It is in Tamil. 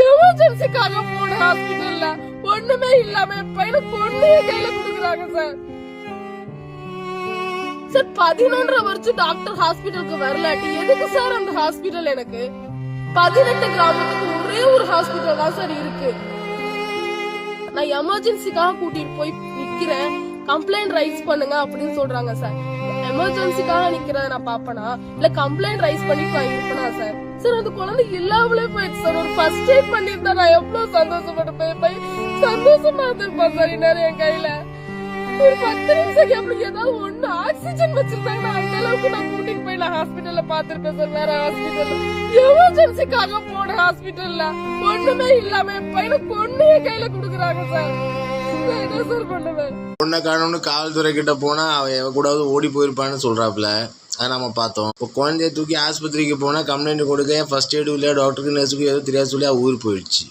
எமர்ஜென்சிக்காக போன ஹாஸ்பிட்டல்ல ஒண்ணுமே இல்லாம என் பையனை பொண்ணையே கையில குடுக்குறாங்க சார். சார் 11 வருஷம் டாக்டர் ஹாஸ்பிட்டலுக்கு வரலாட்டி எதுக்கு சார் அந்த ஹாஸ்பிட்டல்? எனக்கு 18 கிராமத்துக்கு ஒரே ஒரு ஹாஸ்பிட்டல் தான் சார் இருக்கு. நான் எமர்ஜென்சிக்காக கூட்டிட்டு போய் நிக்கிறேன், கம்ப்ளைண்ட் ரைஸ் பண்ணுங்க அப்படின்னு சொல்றாங்க சார். எமர்ஜென்சிக்காக நிக்கிறத நான் பாப்பனா இல்ல கம்ப்ளைண்ட் ரைஸ் பண்ணிட்டு நான் இருப்பேனா சார்? சார் அந்த குழந்தை இல்லாமலே போயிடுச்சு சார். ஒரு ஃபர்ஸ்ட் எய்ட் பண்ணிருந்தா நான் எவ்வளவு சந்தோஷப்பட்டு சந்தோஷமா இருந்திருப்பேன் சார். இந்நேரம் என் கையில ஒரு 10 நிமிஷம் அப்படி ஏதாவது ஒண்ணு ஆக்சிஜன் வச்சிருந்தாங்க, அந்த அளவுக்கு நான் கூட்டிட்டு போய் நான் ஹாஸ்பிட்டல்ல பாத்துருப்பேன் சார். வேற ஹாஸ்பிட்டல் எமர்ஜென்சிக்காக போன ஹாஸ்பிட்டல்ல ஒண்ணுமே இல்லாம என் பையனை பொண்ணையே கையில குடுக்குறாங்க சார். என்ன சார் பண்ணுவேன்? பொண்ணை காணும்னு காவல்துறை கிட்ட போனா அவன் கூடாது ஓடி போயிருப்பான்னு சொல்றாப்ல. அதை நம்ம பார்த்தோம். இப்போ குழந்தைய தூக்கி ஆஸ்பத்திரிக்கு போனா கம்ப்ளைண்ட் கொடுக்க ஃபர்ஸ்ட் எய்டு இல்லையா டாக்டருக்கு நர்ஸுக்கு ஏதோ தெரியாது சொல்லி ஊர் போயிடுச்சு.